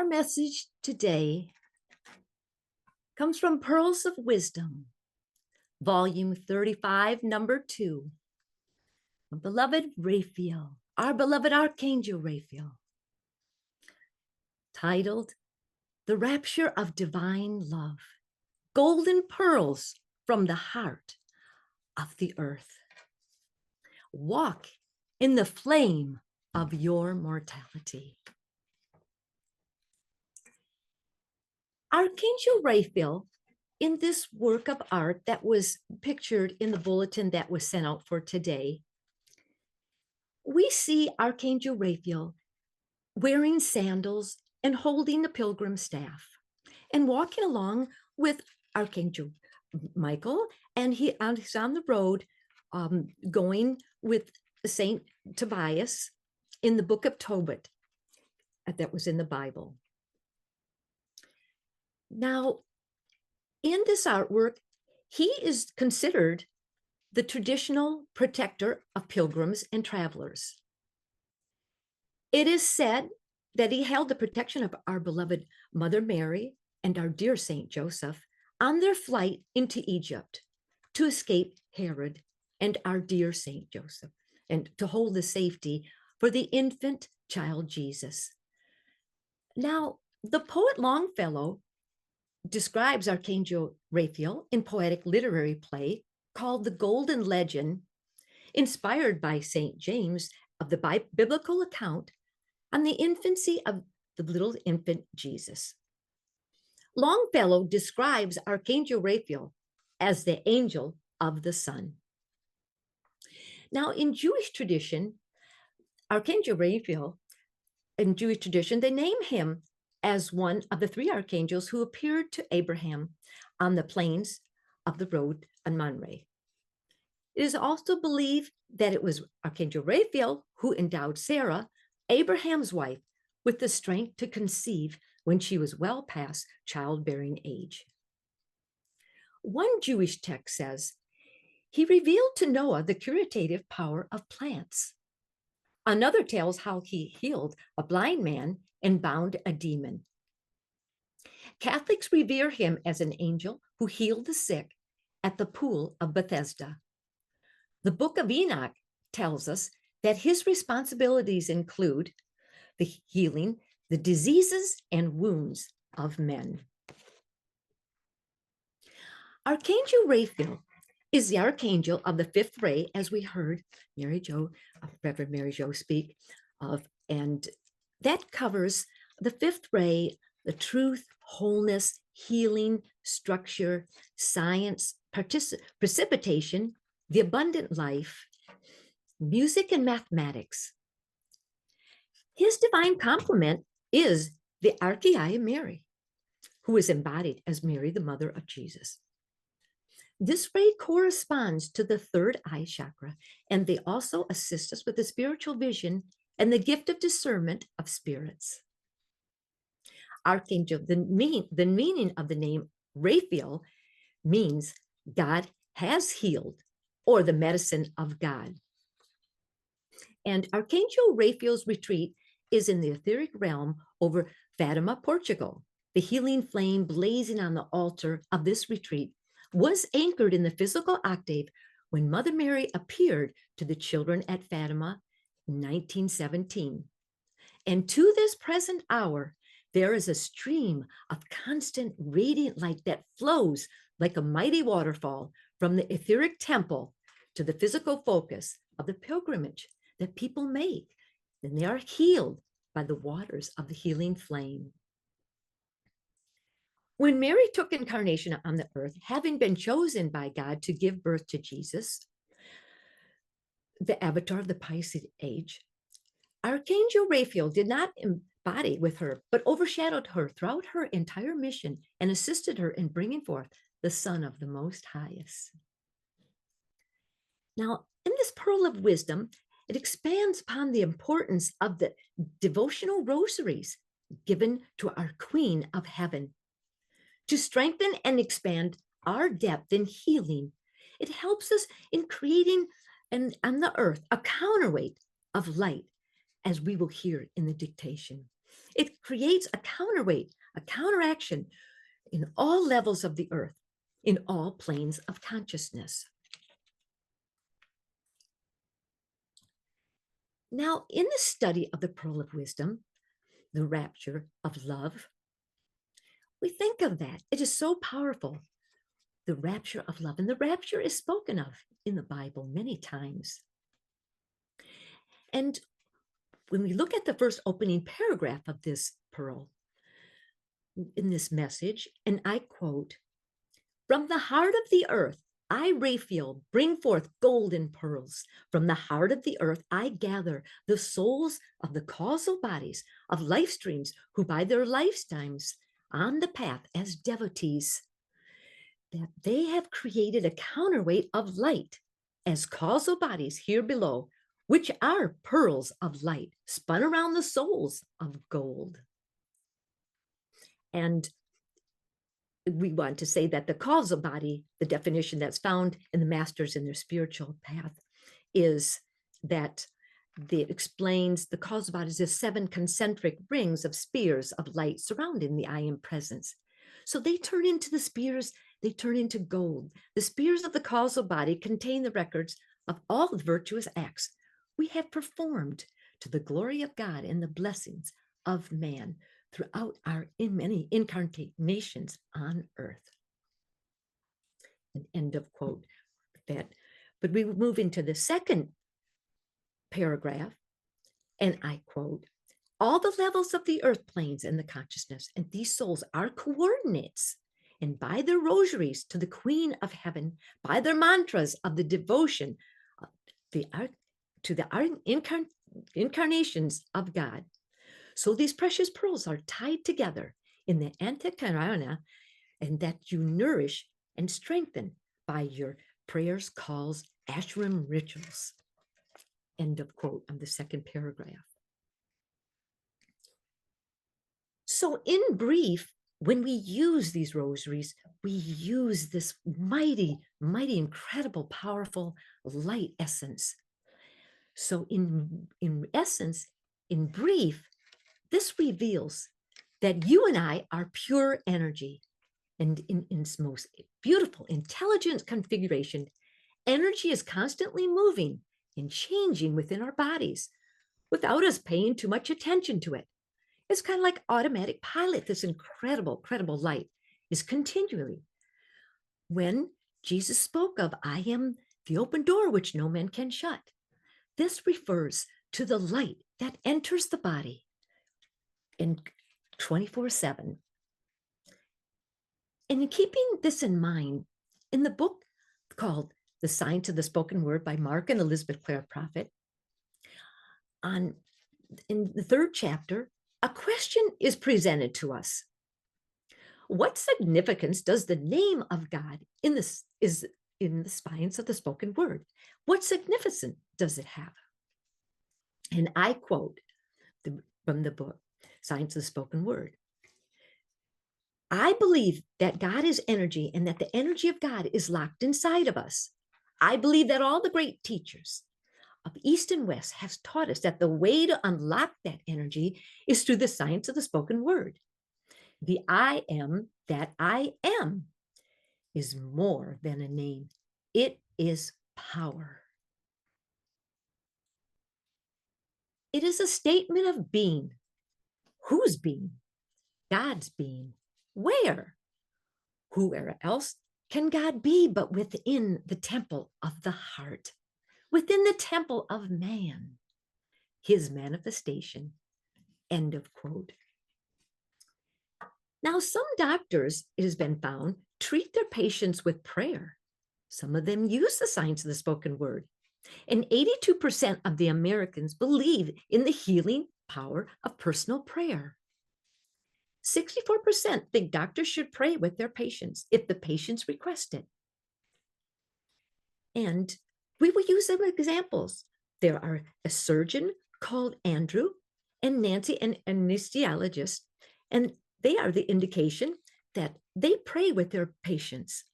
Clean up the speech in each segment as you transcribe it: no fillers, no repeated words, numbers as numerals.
message today comes from Pearls of Wisdom, Volume 35, Number 2. Beloved Raphael, our beloved Archangel Raphael, titled The Rapture of Divine Love, Golden Pearls from the Heart of the Earth. Walk in the flame of your mortality. Archangel Raphael, in this work of art that was pictured in the bulletin that was sent out for today, we see Archangel Raphael wearing sandals and holding the pilgrim staff and walking along with Archangel Michael, and he's on the road going with Saint Tobias in the book of Tobit that was in the Bible. Now, in this artwork, he is considered the traditional protector of pilgrims and travelers. It is said that he held the protection of our beloved Mother Mary and our dear Saint Joseph on their flight into Egypt to escape Herod and our dear Saint Joseph, and to hold the safety for the infant child Jesus. Now, the poet Longfellow describes Archangel Raphael in poetic literary play called The Golden Legend, inspired by St. James of the biblical account on the infancy of the little infant Jesus. Longfellow describes Archangel Raphael as the angel of the sun. Now, in Jewish tradition, Archangel Raphael, in Jewish tradition, they name him as one of the three archangels who appeared to Abraham on the plains of the road on Mamre. It is also believed that it was Archangel Raphael who endowed Sarah, Abraham's wife, with the strength to conceive when she was well past childbearing age. One Jewish text says, he revealed to Noah the curative power of plants. Another tells how he healed a blind man and bound a demon. Catholics revere him as an angel who healed the sick at the pool of Bethesda. The book of Enoch tells us that his responsibilities include the healing the diseases and wounds of men. Archangel Raphael is the archangel of the fifth ray, as we heard Reverend Mary Jo speak of, and that covers the fifth ray, the truth, wholeness, healing, structure, science, precipitation, the abundant life, music, and mathematics. His divine complement is the Archeia Mary, who is embodied as Mary, the mother of Jesus. This ray corresponds to the third eye chakra, and they also assist us with the spiritual vision and the gift of discernment of spirits. Archangel, the meaning of the name Raphael means God has healed, or the medicine of God. And Archangel Raphael's retreat is in the etheric realm over Fatima, Portugal. The healing flame blazing on the altar of this retreat was anchored in the physical octave when Mother Mary appeared to the children at Fatima in 1917. And to this present hour, there is a stream of constant radiant light that flows like a mighty waterfall from the etheric temple to the physical focus of the pilgrimage that people make. Then they are healed by the waters of the healing flame. When Mary took incarnation on the earth, having been chosen by God to give birth to Jesus, the avatar of the Pisces age, Archangel Raphael did not embody with her, but overshadowed her throughout her entire mission and assisted her in bringing forth the Son of the Most Highest. Now, in this pearl of wisdom, it expands upon the importance of the devotional rosaries given to our Queen of Heaven. To strengthen and expand our depth in healing, it helps us in creating on the earth a counterweight of light, as we will hear in the dictation. It creates a counterweight, a counteraction in all levels of the earth, in all planes of consciousness. Now, in the study of the pearl of wisdom, the rapture of love, we think of that. It is so powerful, the rapture of love. And the rapture is spoken of in the Bible many times. And when we look at the first opening paragraph of this pearl, in this message, and I quote, "From the heart of the earth, I, Raphael, bring forth golden pearls. From the heart of the earth, I gather the souls of the causal bodies of life streams who by their lifetimes on the path as devotees, that they have created a counterweight of light as causal bodies here below, which are pearls of light spun around the souls of gold." And we want to say that the causal body, the definition that's found in the masters in their spiritual path, is that it explains the causal body is the 7 concentric rings of spears of light surrounding the I am presence. So they turn into the spears, they turn into gold. The spears of the causal body contain the records of all the virtuous acts we have performed to the glory of God and the blessings of man throughout our many incarnations on earth. An end of quote. That, but we move into the second paragraph, and I quote, "All the levels of the earth planes and the consciousness, and these souls are coordinates, and by their rosaries to the Queen of Heaven, by their mantras of the devotion to the incarnations of God. So these precious pearls are tied together in the antakarana, and that you nourish and strengthen by your prayers, calls, ashram rituals." End of quote on the second paragraph. So in brief, when we use these rosaries, we use this mighty, mighty, incredible, powerful light essence. So in essence, in brief, this reveals that you and I are pure energy. And in its most beautiful, intelligent configuration, energy is constantly moving and changing within our bodies without us paying too much attention to it. It's kind of like automatic pilot. This incredible light is continually. When Jesus spoke of, "I am the open door which no man can shut," this refers to the light that enters the body in 24/7. And in keeping this in mind, in the book called The Science of the Spoken Word by Mark and Elizabeth Clare Prophet, in the 3rd chapter, a question is presented to us. What significance does the name of God in the science of the spoken word? What significance does it have? And I quote from the book, Science of the Spoken Word. "I believe that God is energy and that the energy of God is locked inside of us. I believe that all the great teachers of East and West have taught us that the way to unlock that energy is through the science of the spoken word. The I am that I am is more than a name. It is power. It is a statement of being. Whose being? God's being. Where? Whoever else can God be but within the temple of the heart, within the temple of man, his manifestation." End of quote. Now, some doctors, it has been found, treat their patients with prayer. Some of them use the science of the spoken word. And 82% of the Americans believe in the healing power of personal prayer. 64% think doctors should pray with their patients if the patients request it. And we will use some examples. There are a surgeon called Andrew and Nancy, an anesthesiologist, and they are the indication that they pray with their patients.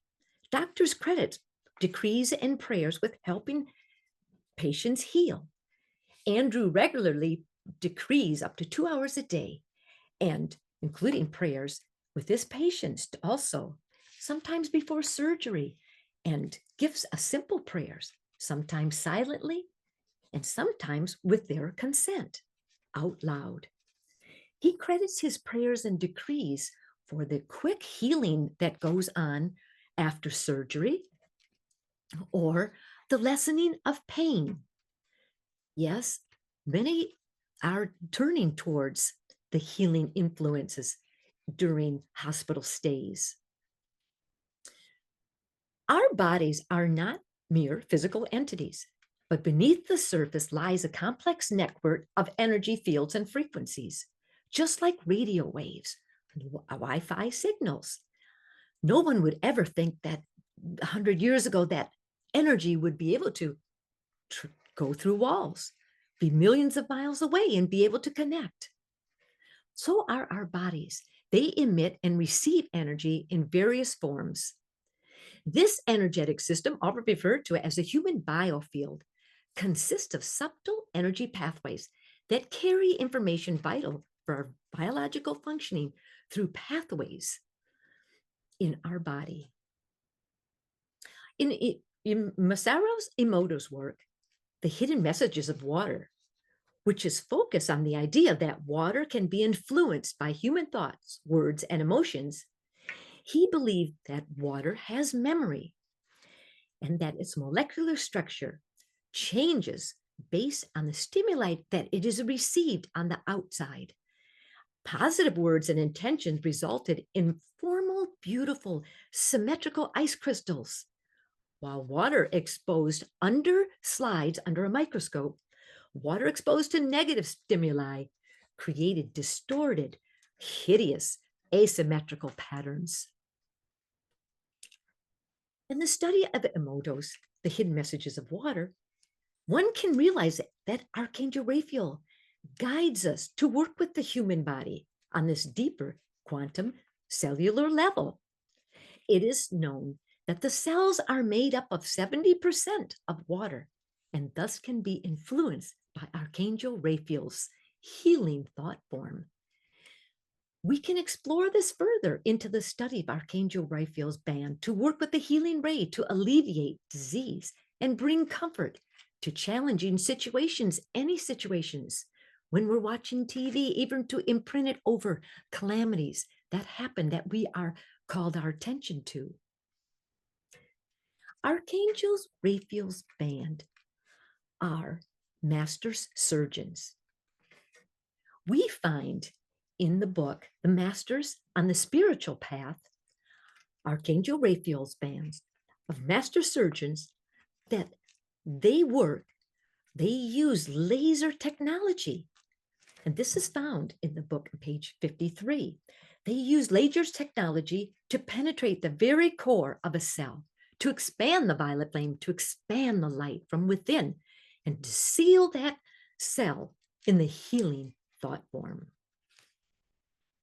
Doctors credit decrees and prayers with helping patients heal. Andrew regularly decrees up to 2 hours a day, and including prayers with this patient also, sometimes before surgery, and gives a simple prayers, sometimes silently and sometimes with their consent out loud. He credits his prayers and decrees for the quick healing that goes on after surgery or the lessening of pain. Yes, many are turning towards the healing influences during hospital stays. Our bodies are not mere physical entities, but beneath the surface lies a complex network of energy fields and frequencies, just like radio waves, Wi-Fi signals. No one would ever think that 100 years ago that energy would be able to go through walls, be millions of miles away and be able to connect. So are our bodies. They emit and receive energy in various forms. This energetic system, often referred to as a human biofield, consists of subtle energy pathways that carry information vital for our biological functioning through pathways in our body. In Masaru Emoto's work, The Hidden Messages of Water, which is focused on the idea that water can be influenced by human thoughts, words, and emotions, he believed that water has memory and that its molecular structure changes based on the stimuli that it is received on the outside. Positive words and intentions resulted in formal, beautiful, symmetrical ice crystals, while water exposed slides under a microscope, water exposed to negative stimuli created distorted, hideous, asymmetrical patterns. In the study of Emoto's The Hidden Messages of Water, one can realize that Archangel Raphael guides us to work with the human body on this deeper quantum cellular level. It is known that the cells are made up of 70% of water and thus can be influenced by Archangel Raphael's healing thought form. We can explore this further into the study of Archangel Raphael's band to work with the healing ray to alleviate disease and bring comfort to challenging situations, any situations. When we're watching TV, even to imprint it over calamities that happen that we are called our attention to. Archangel Raphael's band are master surgeons. We find in the book, The Masters on the Spiritual Path, Archangel Raphael's bands of master surgeons that they use laser technology. And this is found in the book on page 53. They use laser technology to penetrate the very core of a cell, to expand the violet flame, to expand the light from within, and to seal that cell in the healing thought form.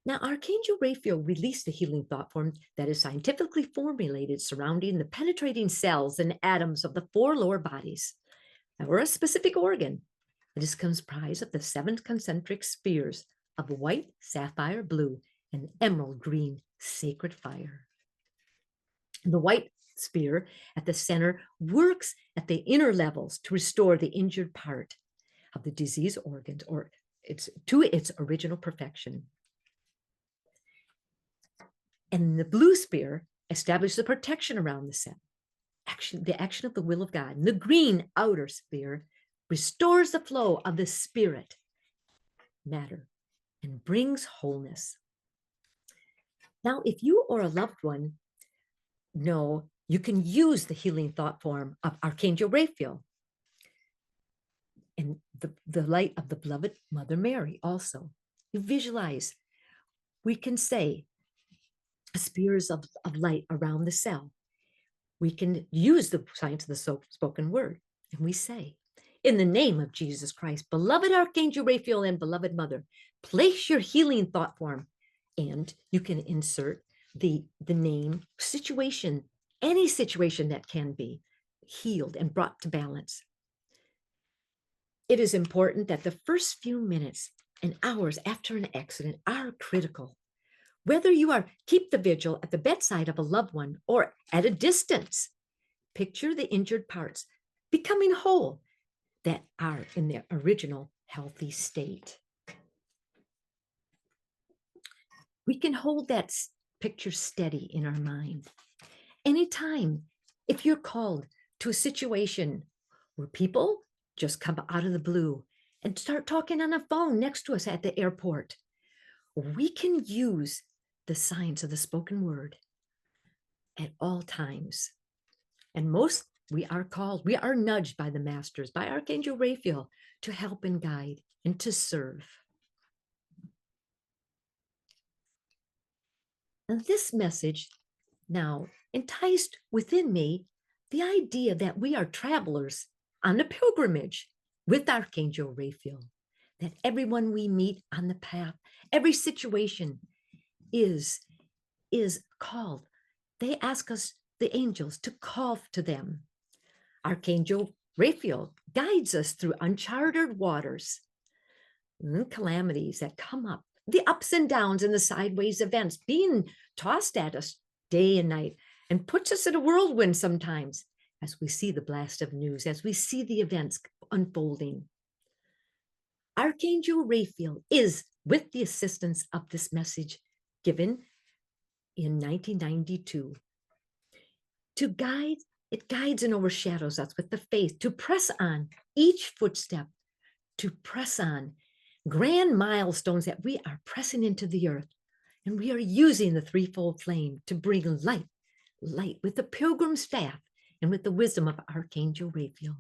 Now, Archangel Raphael released a healing thought form that is scientifically formulated surrounding the penetrating cells and atoms of the 4 lower bodies, or a specific organ. It is comprised of the 7 concentric spheres of white, sapphire blue, and emerald green sacred fire. The white sphere at the center works at the inner levels to restore the injured part of the diseased organs to its original perfection. And the blue sphere establishes the protection around the cell, the action of the will of God. And the green outer sphere restores the flow of the spirit matter and brings wholeness. Now, if you or a loved one know, you can use the healing thought form of Archangel Raphael and the light of the beloved Mother Mary also. You visualize, we can say, spheres of light around the cell. We can use the science of the spoken word, and we say, in the name of Jesus Christ, beloved Archangel Raphael and beloved Mother, place your healing thought form, and you can insert the name, situation, any situation that can be healed and brought to balance. It is important that the first few minutes and hours after an accident are critical. Whether you are keep the vigil at the bedside of a loved one or at a distance, picture the injured parts becoming whole that are in their original healthy state. We can hold that picture steady in our mind. Anytime, if you're called to a situation where people just come out of the blue and start talking on a phone next to us at the airport, we can use the signs of the spoken word at all times. And we are called, we are nudged by the masters, by Archangel Raphael, to help and guide and to serve. And this message now enticed within me the idea that we are travelers on a pilgrimage with Archangel Raphael, that everyone we meet on the path, every situation is called. They ask us, the angels, to call to them. Archangel Raphael guides us through uncharted waters, calamities that come up, the ups and downs and the sideways events being tossed at us day and night, and puts us in a whirlwind sometimes as we see the blast of news, as we see the events unfolding. Archangel Raphael is, with the assistance of this message given in 1992, to guide, it guides and overshadows us with the faith to press on each footstep, to press on grand milestones that we are pressing into the earth. And we are using the threefold flame to bring light with the pilgrim staff and with the wisdom of Archangel Raphael.